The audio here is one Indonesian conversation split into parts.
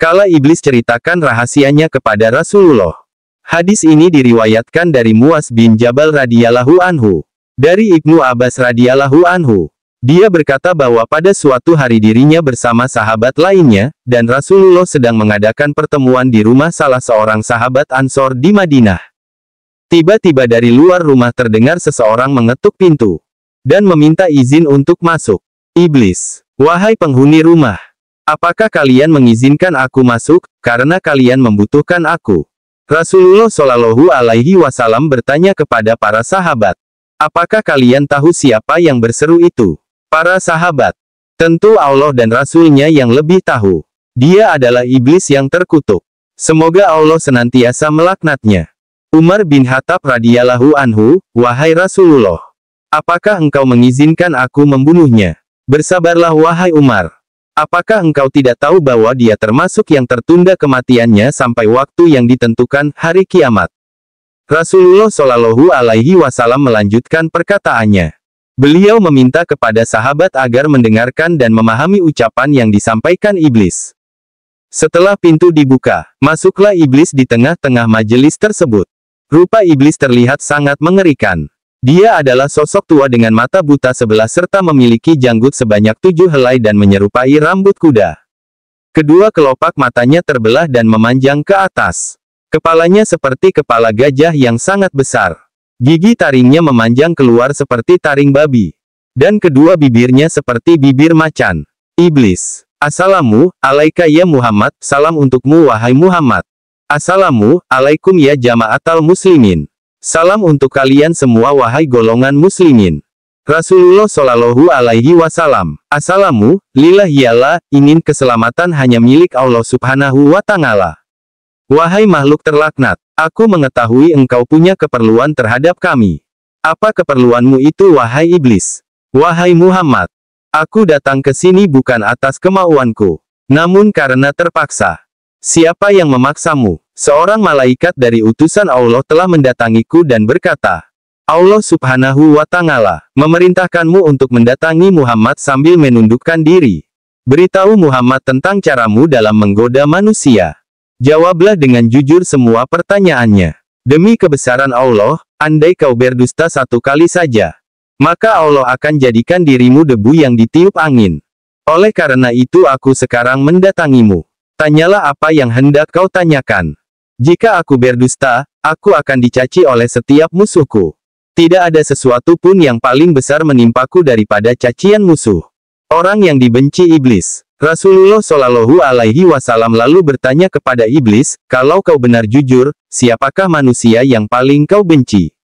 Kala iblis ceritakan rahasianya kepada Rasulullah. Hadis ini diriwayatkan dari Muaz bin Jabal radhiyallahu anhu. Dari Ibnu Abbas radhiyallahu anhu. Dia berkata bahwa pada suatu hari dirinya bersama sahabat lainnya, dan Rasulullah sedang mengadakan pertemuan di rumah salah seorang sahabat Ansor di Madinah. Tiba-tiba dari luar rumah terdengar seseorang mengetuk pintu, dan meminta izin untuk masuk. Iblis, wahai penghuni rumah, apakah kalian mengizinkan aku masuk, karena kalian membutuhkan aku? Rasulullah Shallallahu Alaihi Wasallam bertanya kepada para sahabat, apakah kalian tahu siapa yang berseru itu? Para sahabat, tentu Allah dan Rasul-Nya yang lebih tahu. Dia adalah iblis yang terkutuk. Semoga Allah senantiasa melaknatnya. Umar bin Khattab radhiyallahu anhu, wahai Rasulullah, apakah engkau mengizinkan aku membunuhnya? Bersabarlah wahai Umar. Apakah engkau tidak tahu bahwa dia termasuk yang tertunda kematiannya sampai waktu yang ditentukan, hari kiamat? Rasulullah Shallallahu Alaihi Wasallam melanjutkan perkataannya. Beliau meminta kepada sahabat agar mendengarkan dan memahami ucapan yang disampaikan iblis. Setelah pintu dibuka, masuklah iblis di tengah-tengah majelis tersebut. Rupa iblis terlihat sangat mengerikan. Dia adalah sosok tua dengan mata buta sebelah serta memiliki janggut sebanyak 7 helai dan menyerupai rambut kuda. Kedua kelopak matanya terbelah dan memanjang ke atas. Kepalanya seperti kepala gajah yang sangat besar. Gigi taringnya memanjang keluar seperti taring babi. Dan kedua bibirnya seperti bibir macan. Iblis. Assalamu alaika ya Muhammad, salam untukmu wahai Muhammad. Assalamu alaikum ya jama'atal muslimin. Salam untuk kalian semua wahai golongan muslimin. Rasulullah Shallallahu Alaihi Wasallam. Assalamu lillahi ya'ala, ingin keselamatan hanya milik Allah Subhanahu wa Ta'ala. Wahai makhluk terlaknat, aku mengetahui engkau punya keperluan terhadap kami. Apa keperluanmu itu wahai iblis? Wahai Muhammad, aku datang ke sini bukan atas kemauanku, namun karena terpaksa. Siapa yang memaksamu? Seorang malaikat dari utusan Allah telah mendatangiku dan berkata, Allah Subhanahu wa Ta'ala memerintahkanmu untuk mendatangi Muhammad sambil menundukkan diri. Beritahu Muhammad tentang caramu dalam menggoda manusia. Jawablah dengan jujur semua pertanyaannya. Demi kebesaran Allah, andai kau berdusta satu kali saja, maka Allah akan jadikan dirimu debu yang ditiup angin. Oleh karena itu aku sekarang mendatangimu. Tanyalah apa yang hendak kau tanyakan. Jika aku berdusta, aku akan dicaci oleh setiap musuhku. Tidak ada sesuatu pun yang paling besar menimpaku daripada cacian musuh. Orang yang dibenci iblis. Rasulullah Shallallahu Alaihi Wasallam lalu bertanya kepada iblis, kalau kau benar jujur, siapakah manusia yang paling kau benci?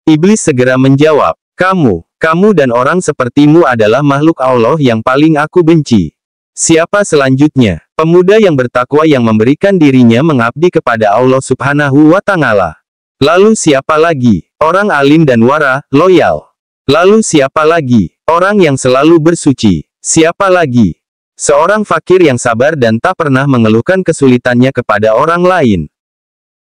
Iblis segera menjawab, kamu dan orang sepertimu adalah makhluk Allah yang paling aku benci. Siapa selanjutnya? Pemuda yang bertakwa yang memberikan dirinya mengabdi kepada Allah Subhanahu wa Ta'ala. Lalu siapa lagi? Orang alim dan wara, loyal. Lalu siapa lagi? Orang yang selalu bersuci. Siapa lagi? Seorang fakir yang sabar dan tak pernah mengeluhkan kesulitannya kepada orang lain.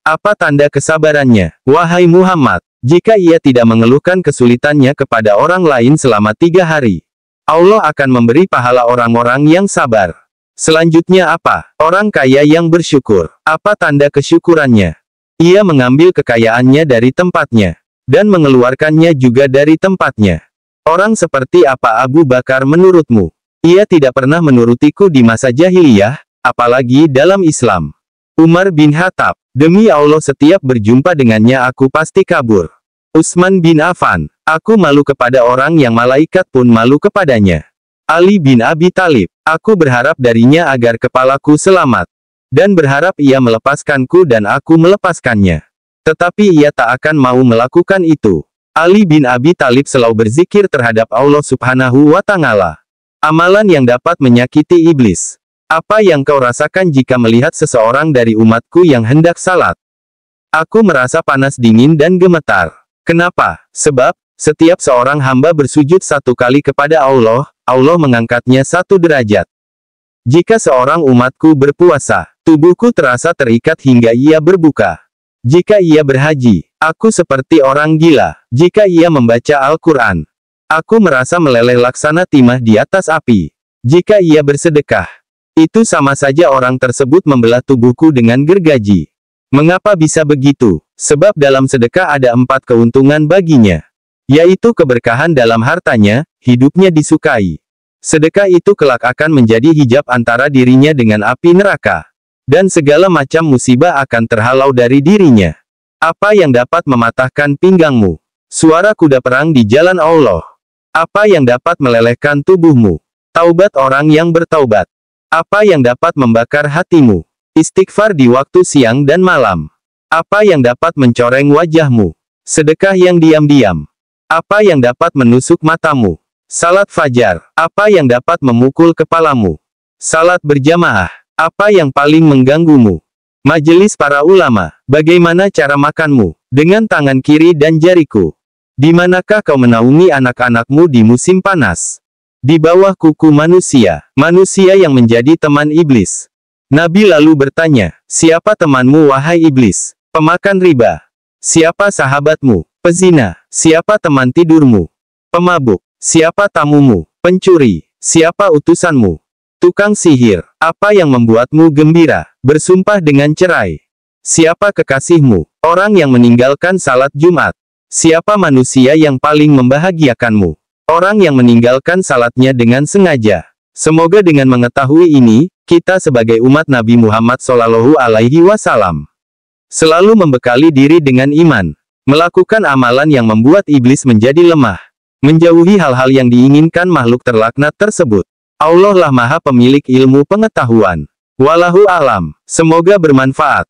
Apa tanda kesabarannya? Wahai Muhammad, jika ia tidak mengeluhkan kesulitannya kepada orang lain selama 3 hari, Allah akan memberi pahala orang-orang yang sabar. Selanjutnya apa? Orang kaya yang bersyukur. Apa tanda kesyukurannya? Ia mengambil kekayaannya dari tempatnya, dan mengeluarkannya juga dari tempatnya. Orang seperti apa Abu Bakar menurutmu? Ia tidak pernah menurutiku di masa jahiliyah, apalagi dalam Islam. Umar bin Khattab, demi Allah setiap berjumpa dengannya aku pasti kabur. Utsman bin Affan, aku malu kepada orang yang malaikat pun malu kepadanya. Ali bin Abi Thalib, aku berharap darinya agar kepalaku selamat. Dan berharap ia melepaskanku dan aku melepaskannya. Tetapi ia tak akan mau melakukan itu. Ali bin Abi Thalib selalu berzikir terhadap Allah Subhanahu wa Ta'ala. Amalan yang dapat menyakiti iblis. Apa yang kau rasakan jika melihat seseorang dari umatku yang hendak salat? Aku merasa panas dingin dan gemetar. Kenapa? Sebab, setiap seorang hamba bersujud 1 kali kepada Allah, Allah mengangkatnya 1 derajat. Jika seorang umatku berpuasa, tubuhku terasa terikat hingga ia berbuka. Jika ia berhaji, aku seperti orang gila. Jika ia membaca Al-Quran, aku merasa meleleh laksana timah di atas api. Jika ia bersedekah, Itu sama saja orang tersebut membelah tubuhku dengan gergaji. Mengapa bisa begitu? Sebab dalam sedekah ada 4 keuntungan baginya. Yaitu keberkahan dalam hartanya, hidupnya disukai. Sedekah itu kelak akan menjadi hijab antara dirinya dengan api neraka. Dan segala macam musibah akan terhalau dari dirinya. Apa yang dapat mematahkan pinggangmu? Suara kuda perang di jalan Allah. Apa yang dapat melelehkan tubuhmu? Taubat orang yang bertaubat. Apa yang dapat membakar hatimu? Istighfar di waktu siang dan malam. Apa yang dapat mencoreng wajahmu? Sedekah yang diam-diam. Apa yang dapat menusuk matamu? Salat fajar. Apa yang dapat memukul kepalamu? Salat berjamaah. Apa yang paling mengganggumu? Majelis para ulama. Bagaimana cara makanmu? Dengan tangan kiri dan jariku. Di manakah kau menaungi anak-anakmu di musim panas? Di bawah kuku manusia. Manusia yang menjadi teman iblis. Nabi lalu bertanya, siapa temanmu wahai iblis? Pemakan riba. Siapa sahabatmu? Pezina. Siapa teman tidurmu? Pemabuk. Siapa tamumu? Pencuri. Siapa utusanmu? Tukang sihir. Apa yang membuatmu gembira? Bersumpah dengan cerai. Siapa kekasihmu? Orang yang meninggalkan salat Jumat. Siapa manusia yang paling membahagiakanmu? Orang yang meninggalkan salatnya dengan sengaja. Semoga dengan mengetahui ini, kita sebagai umat Nabi Muhammad SAW selalu membekali diri dengan iman, melakukan amalan yang membuat iblis menjadi lemah, menjauhi hal-hal yang diinginkan makhluk terlaknat tersebut. Allah lah Maha Pemilik ilmu pengetahuan. Wallahu alam. Semoga bermanfaat.